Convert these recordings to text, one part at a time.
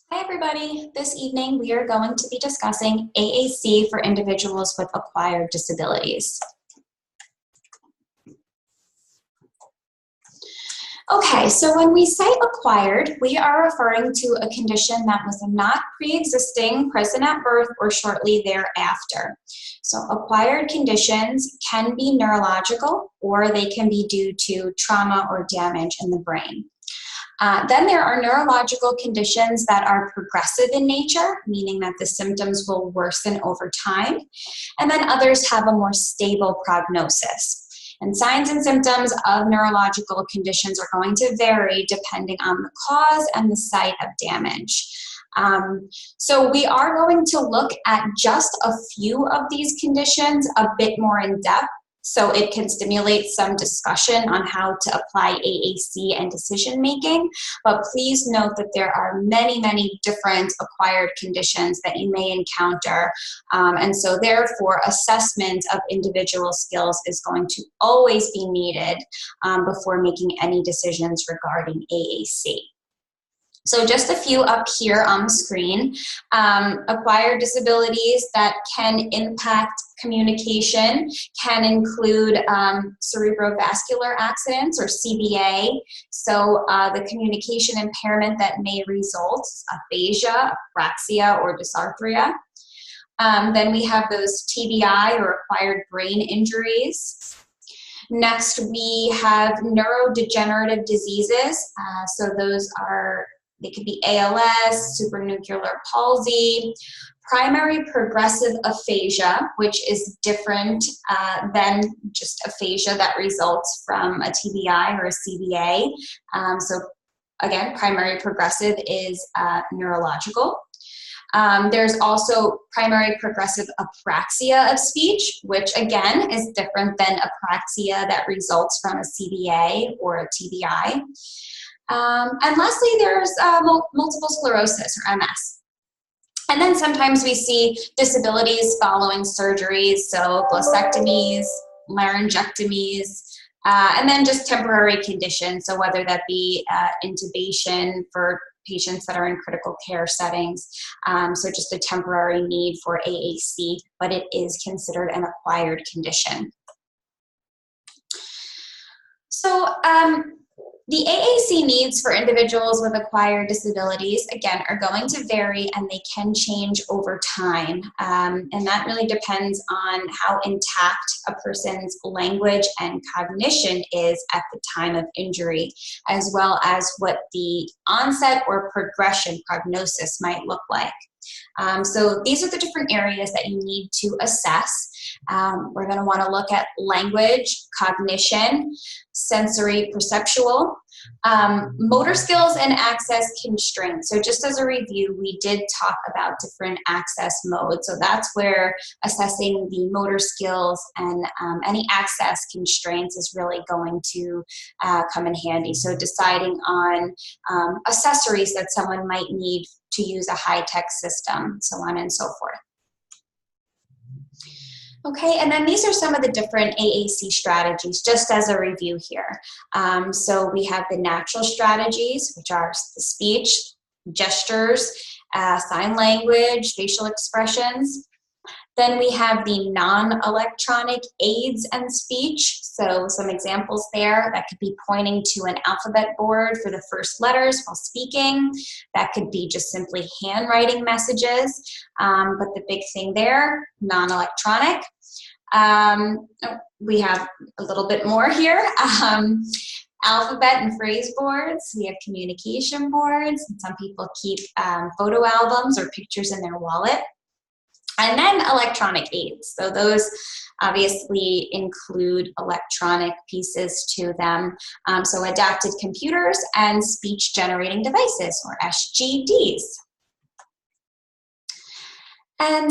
Hi everybody, this evening we are going to be discussing AAC for individuals with acquired disabilities. Okay, so when we say acquired, we are referring to a condition that was not pre-existing, present at birth, or shortly thereafter. So acquired conditions can be neurological or they can be due to trauma or damage in the brain. Then there are neurological conditions that are progressive in nature, meaning that the symptoms will worsen over time, and then others have a more stable prognosis. And signs and symptoms of neurological conditions are going to vary depending on the cause and the site of damage. So we are going to look at just a few of these conditions a bit more in depth, so it can stimulate some discussion on how to apply AAC and decision making. But please note that there are many, many different acquired conditions that you may encounter. And so therefore, assessment of individual skills is going to always be needed before making any decisions regarding AAC. So just a few up here on the screen. Acquired disabilities that can impact communication can include cerebrovascular accidents, or CVA. So the communication impairment that may result, aphasia, apraxia, or dysarthria. Then we have those TBI, or acquired brain injuries. Next, we have neurodegenerative diseases. So those are, they could be ALS, supranuclear palsy, primary progressive aphasia, which is different than just aphasia that results from a TBI or a CVA. So again, primary progressive is neurological. There's also primary progressive apraxia of speech, which again is different than apraxia that results from a CVA or a TBI. And lastly, there's multiple sclerosis, or MS. And then sometimes we see disabilities following surgeries, so glossectomies, laryngectomies, and then just temporary conditions, so whether that be intubation for patients that are in critical care settings, so just a temporary need for AAC, but it is considered an acquired condition. So the AAC needs for individuals with acquired disabilities, again, are going to vary, and they can change over time. And that really depends on how intact a person's language and cognition is at the time of injury, as well as what the onset or progression prognosis might look like. So these are the different areas that you need to assess. We're going to want to look at language, cognition, sensory perceptual, motor skills, and access constraints. So just as a review, we did talk about different access modes. So that's where assessing the motor skills and any access constraints is really going to come in handy. So deciding on accessories that someone might need to use a high-tech system, so on and so forth. Okay, and then these are some of the different AAC strategies, just as a review here. So we have the natural strategies, which are the speech, gestures, sign language, facial expressions. Then we have the non-electronic aids and speech. So some examples there, that could be pointing to an alphabet board for the first letters while speaking. That could be just simply handwriting messages. But the big thing there, non-electronic. We have a little bit more here. Alphabet and phrase boards. We have communication boards. And some people keep photo albums or pictures in their wallet. And then electronic aids. So those obviously include electronic pieces to them. So adapted computers and speech generating devices, or SGDs. And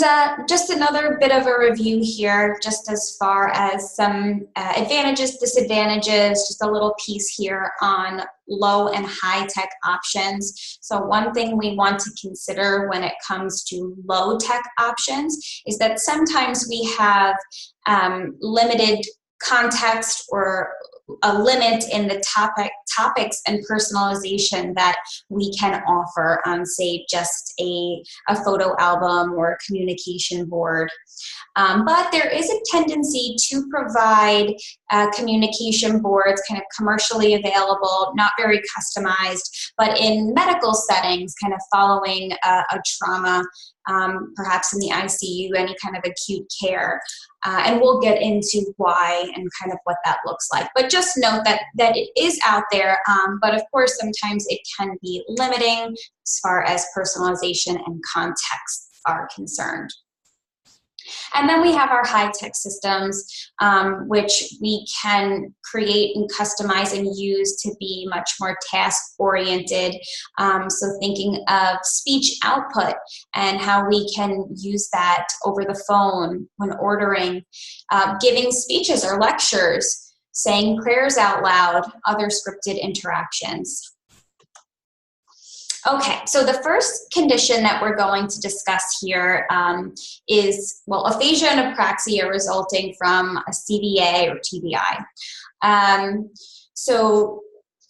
just another bit of a review here, just as far as some advantages, disadvantages, just a little piece here on low and high-tech options. So one thing we want to consider when it comes to low-tech options is that sometimes we have limited context or a limit in the topics and personalization that we can offer on, say, just a photo album or a communication board. But there is a tendency to provide communication boards kind of commercially available, not very customized, but in medical settings, kind of following a trauma, perhaps in the ICU, any kind of acute care. And we'll get into why and kind of what that looks like. But just note that it is out there, but of course sometimes it can be limiting as far as personalization and context are concerned. And then we have our high-tech systems, which we can create and customize and use to be much more task-oriented. So thinking of speech output and how we can use that over the phone when ordering, giving speeches or lectures, saying prayers out loud, other scripted interactions. Okay, so the first condition that we're going to discuss here is, well, aphasia and apraxia resulting from a CVA or TBI. So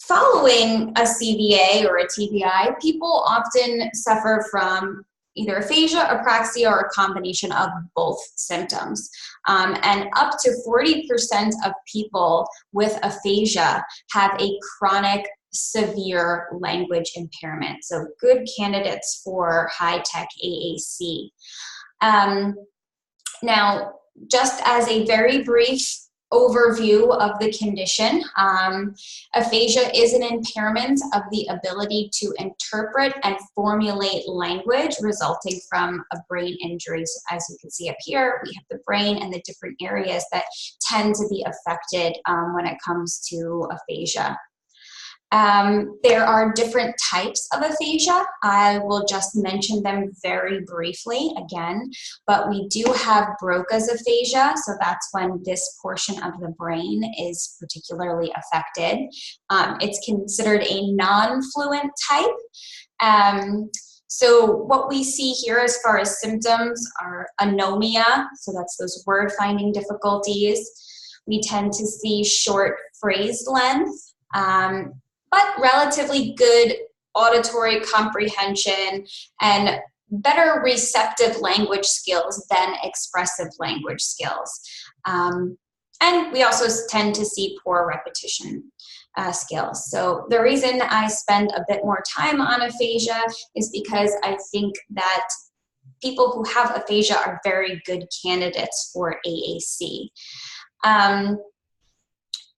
following a CVA or a TBI, people often suffer from either aphasia, apraxia, or a combination of both symptoms. And up to 40% of people with aphasia have a chronic severe language impairment. So good candidates for high-tech AAC. Now, just as a very brief overview of the condition, aphasia is an impairment of the ability to interpret and formulate language resulting from a brain injury. So as you can see up here, we have the brain and the different areas that tend to be affected when it comes to aphasia. There are different types of aphasia. I will just mention them very briefly again, but we do have Broca's aphasia, so that's when this portion of the brain is particularly affected. It's considered a non-fluent type. So what we see here as far as symptoms are anomia, so that's those word-finding difficulties. We tend to see short phrase length, but relatively good auditory comprehension and better receptive language skills than expressive language skills. And we also tend to see poor repetition skills. So the reason I spend a bit more time on aphasia is because I think that people who have aphasia are very good candidates for AAC.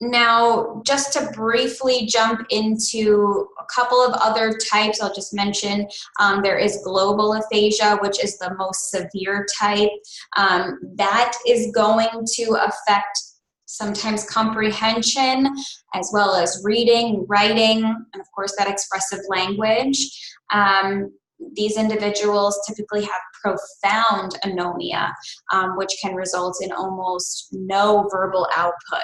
Now, just to briefly jump into a couple of other types, I'll just mention there is global aphasia, which is the most severe type. That is going to affect sometimes comprehension, as well as reading, writing, and of course that expressive language. These individuals typically have profound anomia, which can result in almost no verbal output.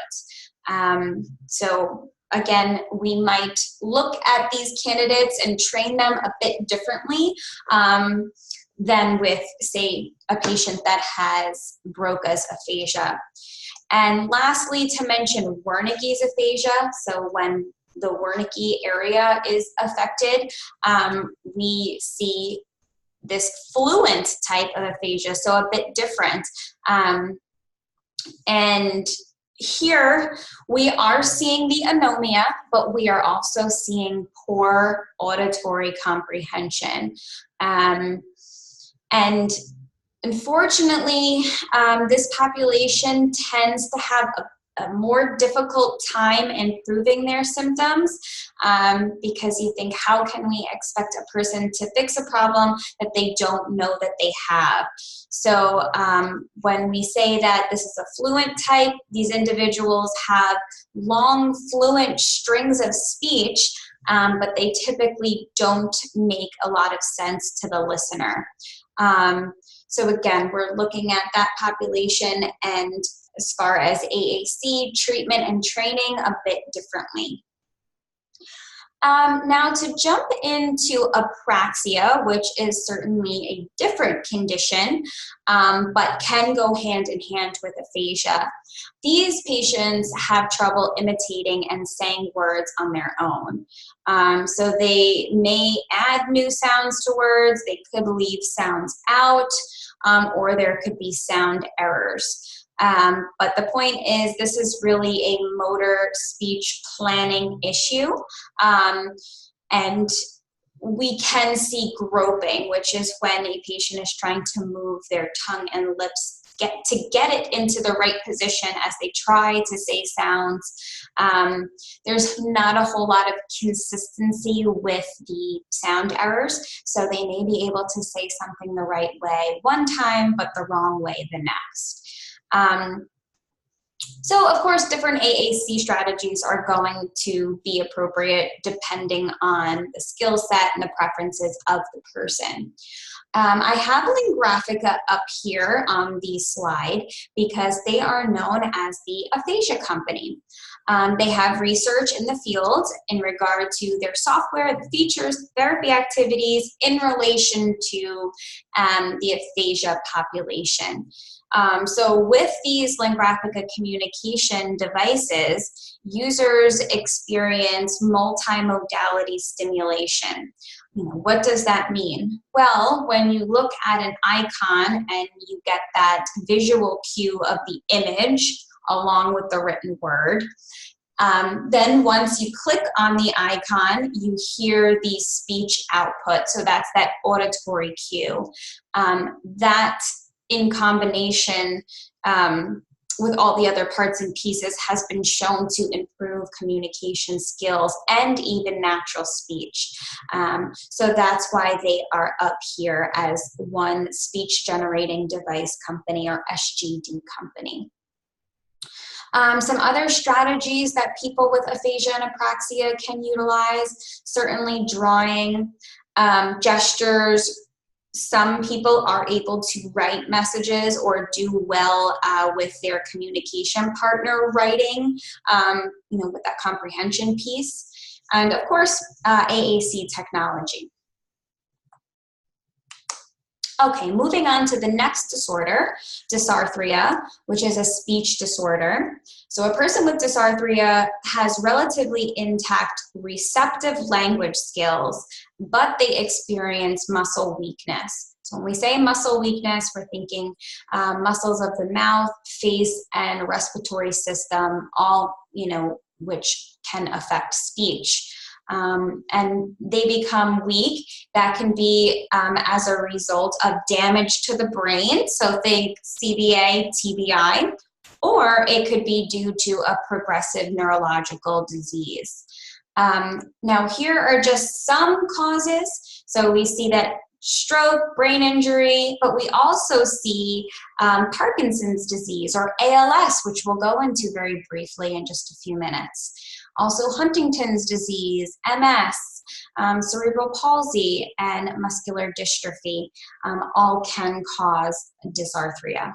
So again, we might look at these candidates and train them a bit differently than with, say, a patient that has Broca's aphasia. And lastly, to mention Wernicke's aphasia. So when the Wernicke area is affected, we see this fluent type of aphasia, so a bit different. And here we are seeing the anomia, but we are also seeing poor auditory comprehension. And unfortunately, this population tends to have a more difficult time improving their symptoms because you think, how can we expect a person to fix a problem that they don't know that they have? So when we say that this is a fluent type, these individuals have long fluent strings of speech, but they typically don't make a lot of sense to the listener. So again, we're looking at that population, and as far as AAC treatment and training, a bit differently. Now to jump into apraxia, which is certainly a different condition, but can go hand in hand with aphasia. These patients have trouble imitating and saying words on their own. So they may add new sounds to words, they could leave sounds out, or there could be sound errors. But the point is, this is really a motor speech planning issue. And we can see groping, which is when a patient is trying to move their tongue and lips to get it into the right position as they try to say sounds. There's not a whole lot of consistency with the sound errors, so they may be able to say something the right way one time, but the wrong way the next. So of course, different AAC strategies are going to be appropriate depending on the skill set and the preferences of the person. I have Lingraphica up here on the slide because they are known as the aphasia company. They have research in the field in regard to their software, the features, therapy activities in relation to the aphasia population. So with these Lingraphica communication devices, users experience multimodality stimulation. What does that mean? Well, when you look at an icon and you get that visual cue of the image along with the written word, then once you click on the icon, you hear the speech output. So that's that auditory cue. That in combination with all the other parts and pieces has been shown to improve communication skills and even natural speech. So that's why they are up here as one speech generating device company, or SGD company. Some other strategies that people with aphasia and apraxia can utilize, certainly drawing, gestures. Some people are able to write messages or do well with their communication partner writing, with that comprehension piece. And of course, AAC technology. Okay, moving on to the next disorder, dysarthria, which is a speech disorder. So a person with dysarthria has relatively intact receptive language skills, but they experience muscle weakness. So when we say muscle weakness, we're thinking muscles of the mouth, face, and respiratory system, all, which can affect speech. And they become weak. That can be as a result of damage to the brain, so think CVA, TBI, or it could be due to a progressive neurological disease. Now here are just some causes. So we see that stroke, brain injury, but we also see Parkinson's disease, or ALS, which we'll go into very briefly in just a few minutes. Also Huntington's disease, MS, cerebral palsy, and muscular dystrophy all can cause dysarthria.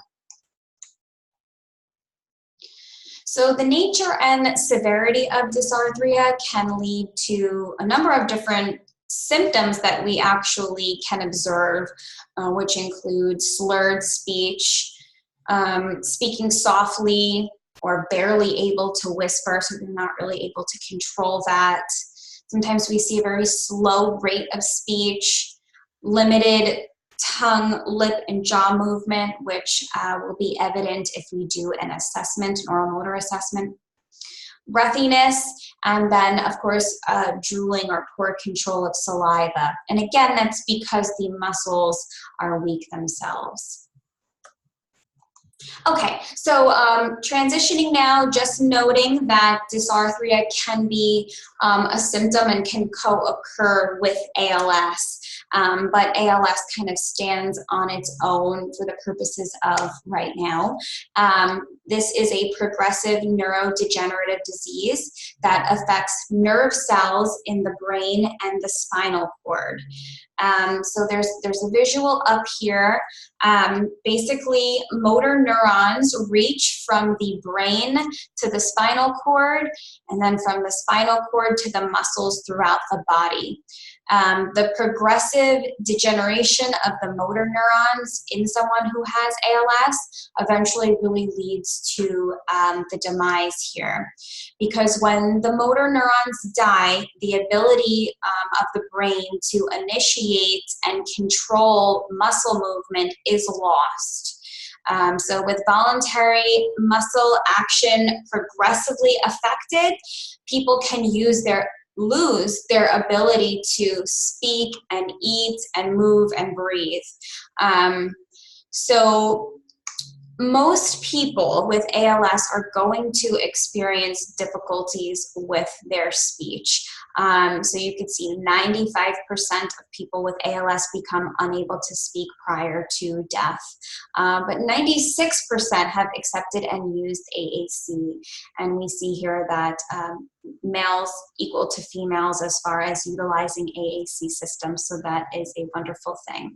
So the nature and severity of dysarthria can lead to a number of different symptoms that we actually can observe, which include slurred speech, speaking softly, or barely able to whisper, so they're not really able to control that. Sometimes we see a very slow rate of speech, limited tongue, lip, and jaw movement, which will be evident if we do an assessment, an oral motor assessment. Breathiness, and then, of course, drooling or poor control of saliva. And again, that's because the muscles are weak themselves. Okay, so transitioning now, just noting that dysarthria can be a symptom and can co-occur with ALS. but ALS kind of stands on its own for the purposes of right now. This is a progressive neurodegenerative disease that affects nerve cells in the brain and the spinal cord. So there's a visual up here. Basically, motor neurons reach from the brain to the spinal cord, and then from the spinal cord to the muscles throughout the body. The progressive degeneration of the motor neurons in someone who has ALS eventually really leads to the demise here. Because when the motor neurons die, the ability of the brain to initiate and control muscle movement is lost. So with voluntary muscle action progressively affected, people can lose their ability to speak and eat and move and breathe. So most people with ALS are going to experience difficulties with their speech. So you can see 95% of people with ALS become unable to speak prior to death. But 96% have accepted and used AAC. And we see here that males equal to females as far as utilizing AAC systems. So that is a wonderful thing.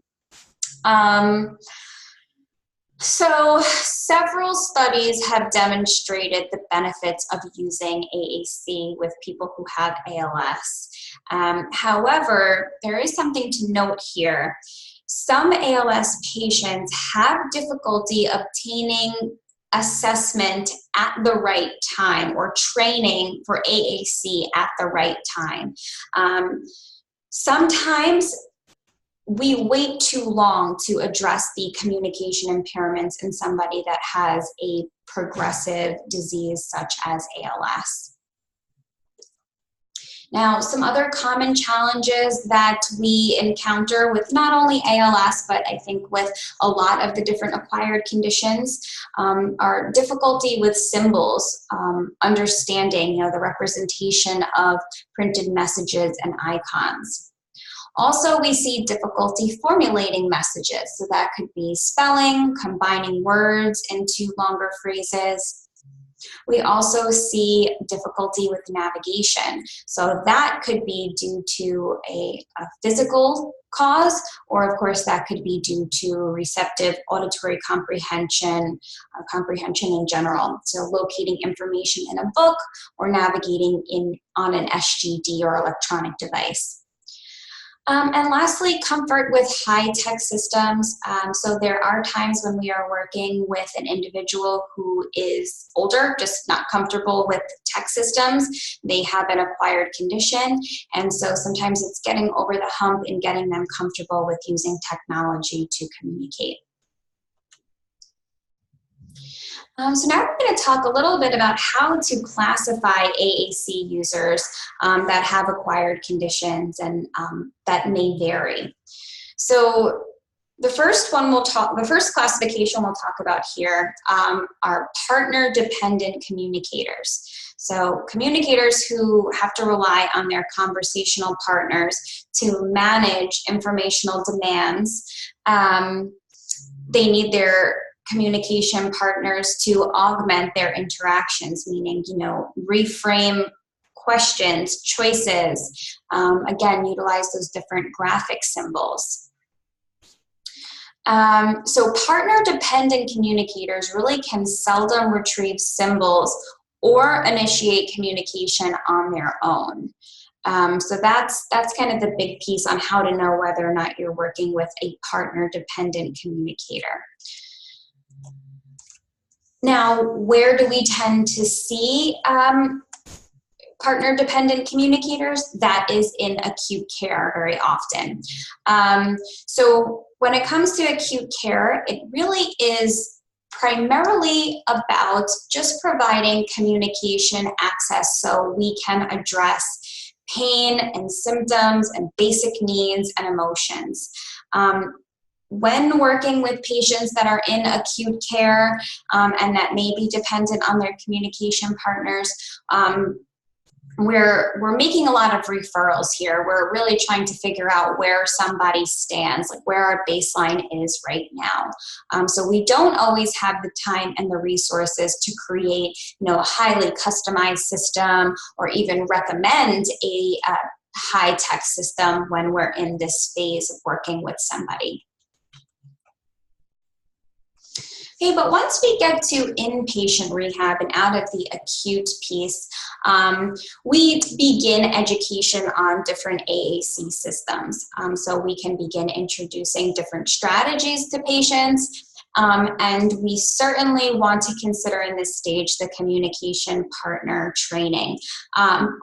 So several studies have demonstrated the benefits of using AAC with people who have ALS. However, there is something to note here. Some ALS patients have difficulty obtaining assessment at the right time or training for AAC at the right time. Sometimes we wait too long to address the communication impairments in somebody that has a progressive disease such as ALS. Now, some other common challenges that we encounter with not only ALS, but I think with a lot of the different acquired conditions are difficulty with symbols, understanding, the representation of printed messages and icons. Also, we see difficulty formulating messages. So that could be spelling, combining words into longer phrases. We also see difficulty with navigation. So that could be due to a physical cause, or of course that could be due to receptive auditory comprehension, comprehension in general. So locating information in a book or navigating on an SGD or electronic device. And lastly, comfort with high-tech systems. So there are times when we are working with an individual who is older, just not comfortable with tech systems. They have an acquired condition, and so sometimes it's getting over the hump and getting them comfortable with using technology to communicate. So now we're going to talk a little bit about how to classify AAC users that have acquired conditions and that may vary. So the first classification we'll talk about here are partner-dependent communicators. So communicators who have to rely on their conversational partners to manage informational demands. They need their communication partners to augment their interactions, meaning, reframe questions, choices, again, utilize those different graphic symbols. So partner-dependent communicators really can seldom retrieve symbols or initiate communication on their own. So that's kind of the big piece on how to know whether or not you're working with a partner-dependent communicator. Now, where do we tend to see partner-dependent communicators? That is in acute care very often. So when it comes to acute care, it really is primarily about just providing communication access so we can address pain and symptoms and basic needs and emotions. When working with patients that are in acute care and that may be dependent on their communication partners, we're making a lot of referrals here. We're really trying to figure out where somebody stands, like where our baseline is right now. So we don't always have the time and the resources to create, a highly customized system or even recommend a high-tech system when we're in this phase of working with somebody. Okay, but once we get to inpatient rehab and out of the acute piece, we begin education on different AAC systems. So we can begin introducing different strategies to patients. And we certainly want to consider in this stage the communication partner training.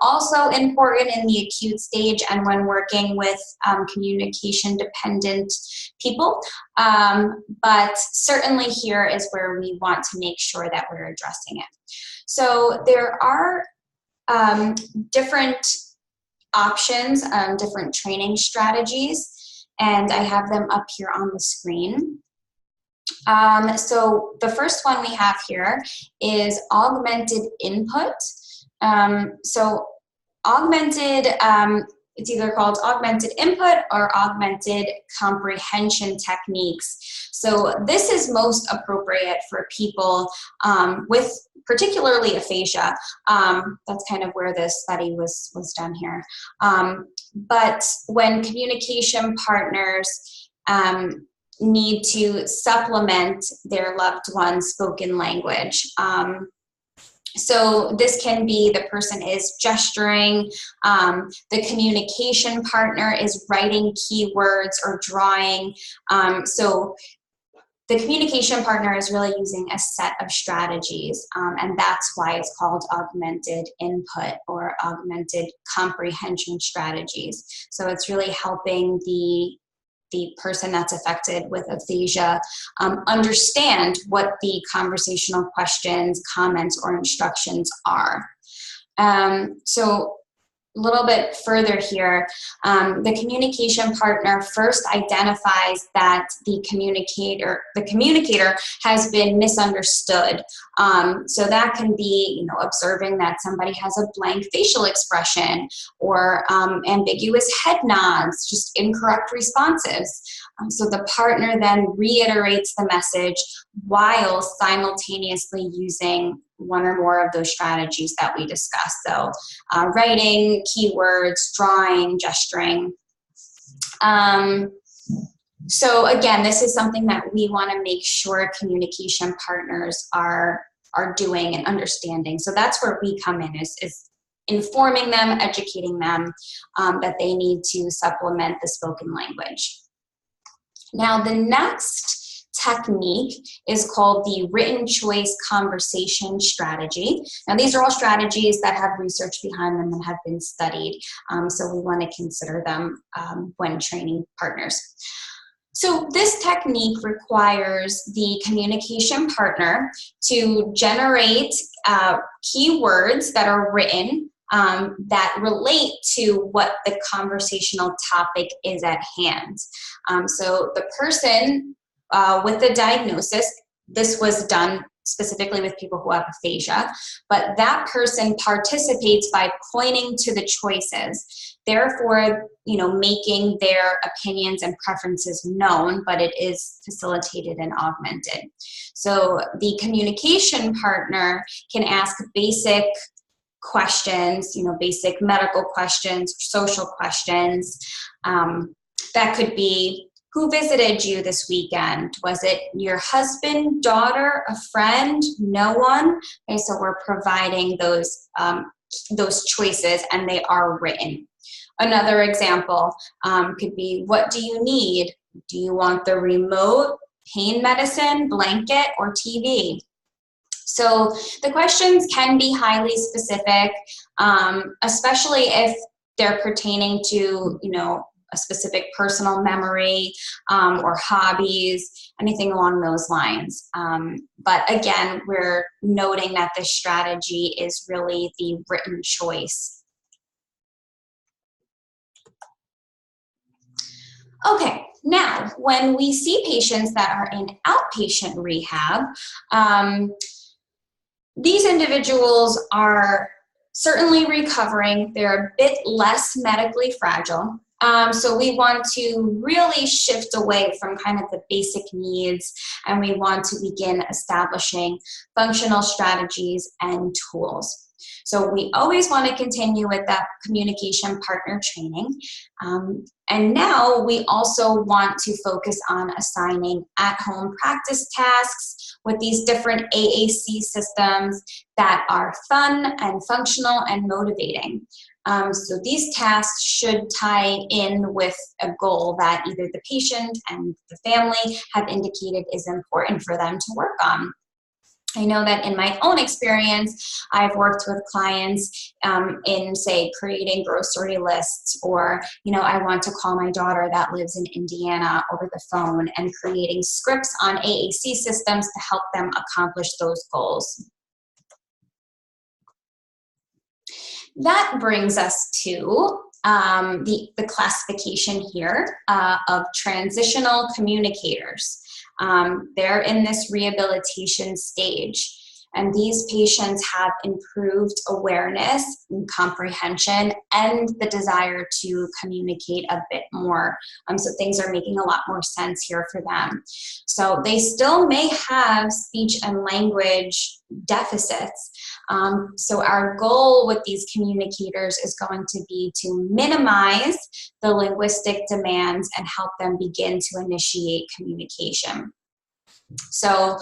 Also important in the acute stage and when working with communication dependent people, but certainly here is where we want to make sure that we're addressing it. So there are different options, different training strategies, and I have them up here on the screen. So the first one we have here is augmented input. So augmented, it's either called augmented input or augmented comprehension techniques. So this is most appropriate for people with particularly aphasia. That's kind of where this study was done here. But when communication partners need to supplement their loved one's spoken language. So this can be the person is gesturing, the communication partner is writing keywords or drawing. So the communication partner is really using a set of strategies, and that's why it's called augmented input or augmented comprehension strategies. So it's really helping the person that's affected with aphasia understand what the conversational questions, comments, or instructions are. So a little bit further here, the communication partner first identifies that the communicator has been misunderstood. So that can be, observing that somebody has a blank facial expression or ambiguous head nods, just incorrect responses. So the partner then reiterates the message while simultaneously using one or more of those strategies that we discussed. So writing, keywords, drawing, gesturing. So again, this is something that we want to make sure communication partners are doing and understanding. So that's where we come in, is informing them, educating them that they need to supplement the spoken language. Now, the next technique is called the written choice conversation strategy. Now, these are all strategies that have research behind them and have been studied. So we want to consider them when training partners. So this technique requires the communication partner to generate keywords that are written that relate to what the conversational topic is at hand. So the person with the diagnosis, this was done specifically with people who have aphasia, but that person participates by pointing to the choices, therefore, making their opinions and preferences known, but it is facilitated and augmented. So the communication partner can ask basic questions, basic medical questions, social questions. That could be, who visited you this weekend? Was it your husband, daughter, a friend, no one? Okay, so we're providing those choices, and they are written. Another example could be, what do you need? Do you want the remote, pain medicine, blanket, or TV? So the questions can be highly specific, especially if they're pertaining to, a specific personal memory or hobbies, anything along those lines. But again, we're noting that this strategy is really the written choice. Okay, now when we see patients that are in outpatient rehab, these individuals are certainly recovering. They're a bit less medically fragile. So we want to really shift away from kind of the basic needs, and we want to begin establishing functional strategies and tools. So we always want to continue with that communication partner training. And now we also want to focus on assigning at-home practice tasks with these different AAC systems that are fun and functional and motivating. So these tasks should tie in with a goal that either the patient and the family have indicated is important for them to work on. I know that in my own experience, I've worked with clients in, say, creating grocery lists, or, I want to call my daughter that lives in Indiana over the phone, and creating scripts on AAC systems to help them accomplish those goals. That brings us to the classification here of transitional communicators. They're in this rehabilitation stage, and these patients have improved awareness and comprehension and the desire to communicate a bit more. So things are making a lot more sense here for them. So they still may have speech and language deficits. So our goal with these communicators is going to be to minimize the linguistic demands and help them begin to initiate communication. So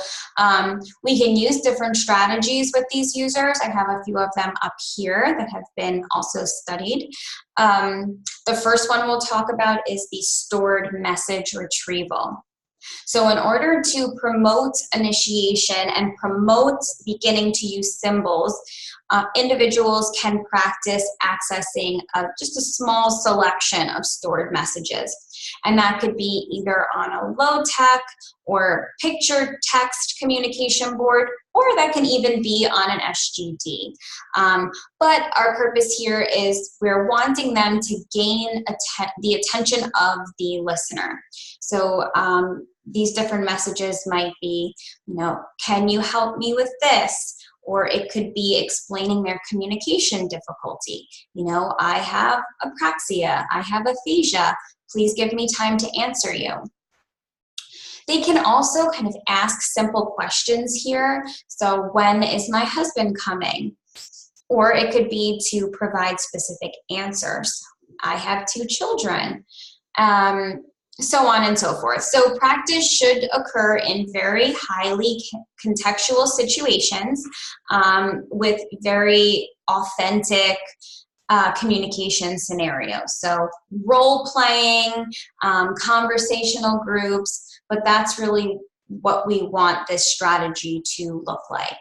we can use different strategies with these users. I have a few of them up here that have been also studied. The first one we'll talk about is the stored message retrieval. So in order to promote initiation and promote beginning to use symbols, individuals can practice accessing just a small selection of stored messages. And that could be either on a low-tech or picture text communication board, or that can even be on an SGD. But our purpose here is we're wanting them to gain the attention of the listener. So these different messages might be, can you help me with this? Or it could be explaining their communication difficulty. I have apraxia, I have aphasia, please give me time to answer you. They can also kind of ask simple questions here. So when is my husband coming? Or it could be to provide specific answers. I have 2 children. So on and so forth. So practice should occur in very highly contextual situations with very authentic communication scenarios. So role playing, conversational groups, but that's really what we want this strategy to look like.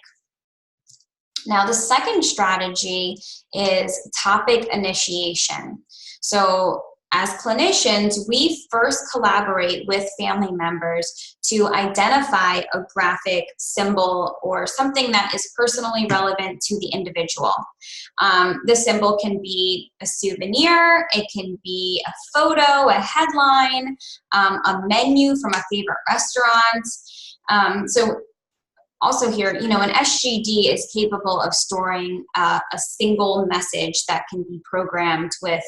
Now, the second strategy is topic initiation. So as clinicians, we first collaborate with family members to identify a graphic, symbol, or something that is personally relevant to the individual. The symbol can be a souvenir, it can be a photo, a headline, a menu from a favorite restaurant. So also here, an SGD is capable of storing a single message that can be programmed with,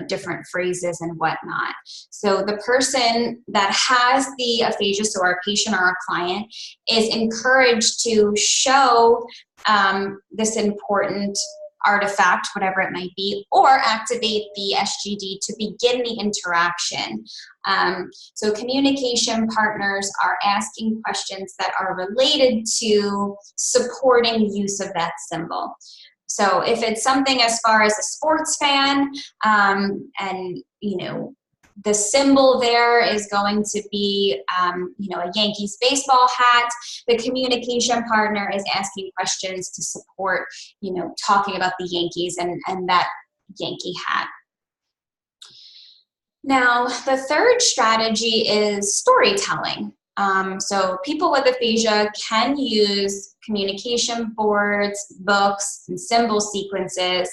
different phrases and whatnot. So the person that has the aphasia, so our patient or our client, is encouraged to show this important artifact, whatever it might be, or activate the SGD to begin the interaction. So communication partners are asking questions that are related to supporting use of that symbol. So if it's something as far as a sports fan, and the symbol there is going to be, a Yankees baseball hat, the communication partner is asking questions to support, talking about the Yankees and that Yankee hat. Now, the third strategy is storytelling. So people with aphasia can use communication boards, books, and symbol sequences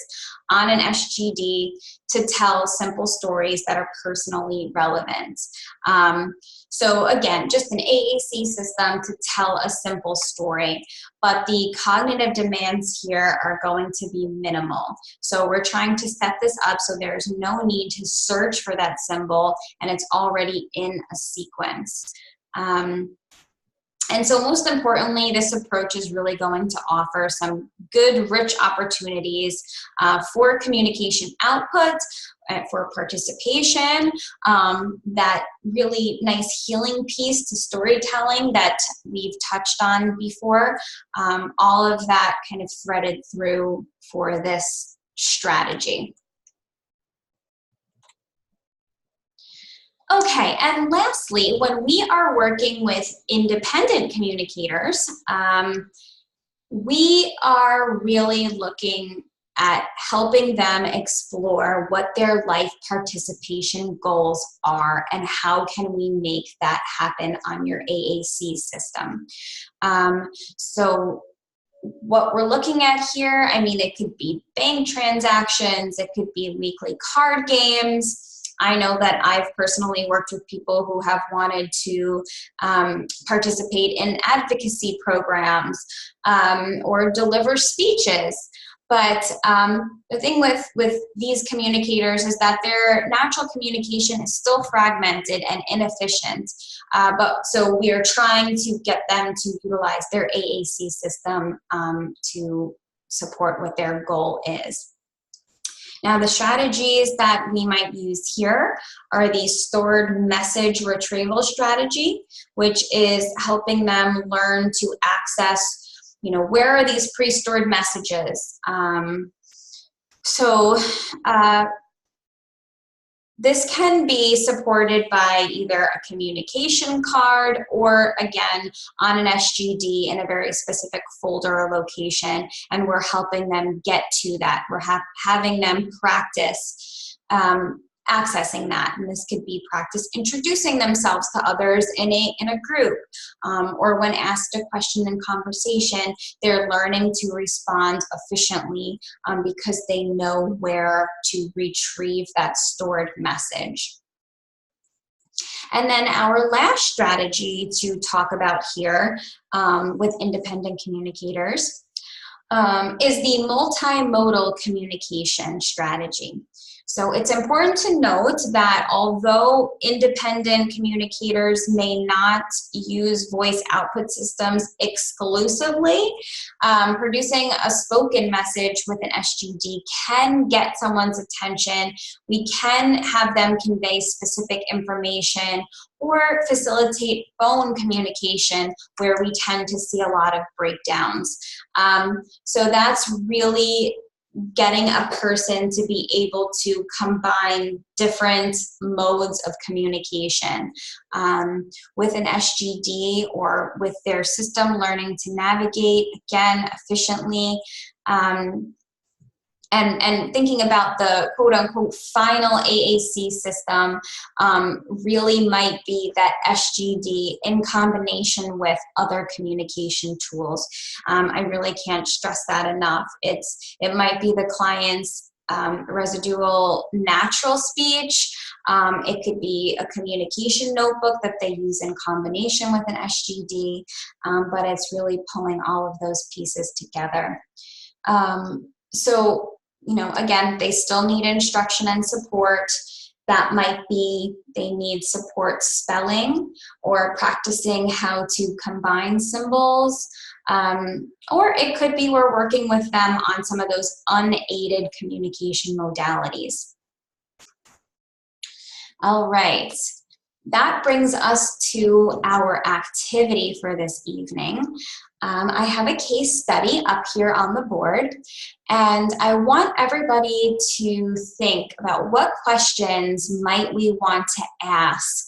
on an SGD to tell simple stories that are personally relevant. So again, just an AAC system to tell a simple story, but the cognitive demands here are going to be minimal. So we're trying to set this up so there's no need to search for that symbol and it's already in a sequence. And so most importantly, this approach is really going to offer some good, rich opportunities for communication output, for participation, that really nice healing piece to storytelling that we've touched on before, all of that kind of threaded through for this strategy. Okay, and lastly, when we are working with independent communicators, we are really looking at helping them explore what their life participation goals are and how can we make that happen on your AAC system. So what we're looking at here, I mean, it could be bank transactions, it could be weekly card games. I know that I've personally worked with people who have wanted to participate in advocacy programs or deliver speeches. But the thing with these communicators is that their natural communication is still fragmented and inefficient. So we are trying to get them to utilize their AAC system to support what their goal is. Now, the strategies that we might use here are the stored message retrieval strategy, which is helping them learn to access, where are these pre-stored messages? This can be supported by either a communication card or, again, on an SGD in a very specific folder or location, and we're helping them get to that. We're having them practice accessing that, and this could be practice introducing themselves to others in a group, or when asked a question in conversation, they're learning to respond efficiently because they know where to retrieve that stored message. And then our last strategy to talk about here with independent communicators is the multimodal communication strategy. So it's important to note that although independent communicators may not use voice output systems exclusively, producing a spoken message with an SGD can get someone's attention. We can have them convey specific information or facilitate phone communication where we tend to see a lot of breakdowns. So that's really getting a person to be able to combine different modes of communication with an SGD or with their system learning to navigate, again, efficiently. And thinking about the quote-unquote final AAC system really might be that SGD in combination with other communication tools. I really can't stress that enough. It might be the client's residual natural speech. It could be a communication notebook that they use in combination with an SGD, but it's really pulling all of those pieces together. So, again, they still need instruction and support. That might be they need support spelling or practicing how to combine symbols. Or it could be we're working with them on some of those unaided communication modalities. All right. That brings us to our activity for this evening. I have a case study up here on the board, and I want everybody to think about what questions might we want to ask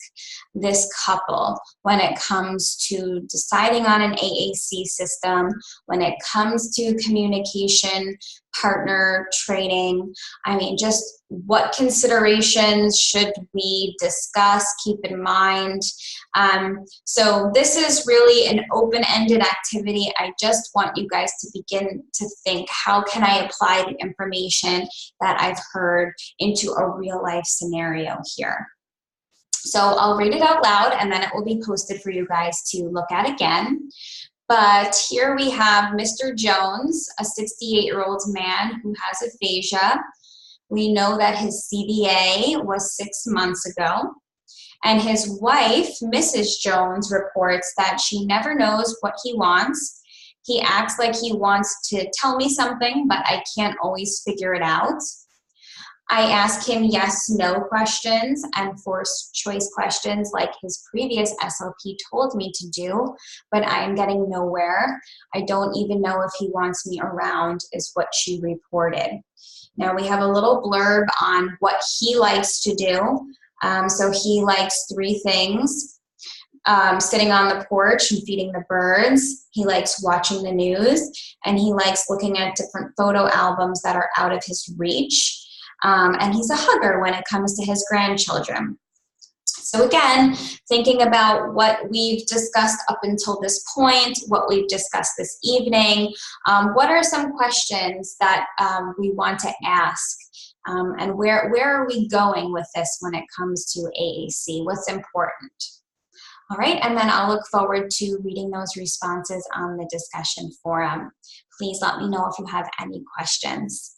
this couple when it comes to deciding on an AAC system, when it comes to communication, partner training. I mean, just what considerations should we discuss, keep in mind? So this is really an open-ended activity. I just want you guys to begin to think, how can I apply the information that I've heard into a real-life scenario here? So I'll read it out loud, and then it will be posted for you guys to look at again. But here we have Mr. Jones, a 68-year-old man who has aphasia. We know that his CBA was 6 months ago. And his wife, Mrs. Jones, reports that she never knows what he wants. He acts like he wants to tell me something, but I can't always figure it out. I ask him yes/no questions and force choice questions like his previous SLP told me to do, but I am getting nowhere. I don't even know if he wants me around, is what she reported. Now we have a little blurb on what he likes to do. So he likes 3 things: sitting on the porch and feeding the birds. He likes watching the news, and he likes looking at different photo albums that are out of his reach. And he's a hugger when it comes to his grandchildren. So again, thinking about what we've discussed up until this point, what we've discussed this evening, what are some questions that we want to ask? And where are we going with this when it comes to AAC? What's important? All right, and then I'll look forward to reading those responses on the discussion forum. Please let me know if you have any questions.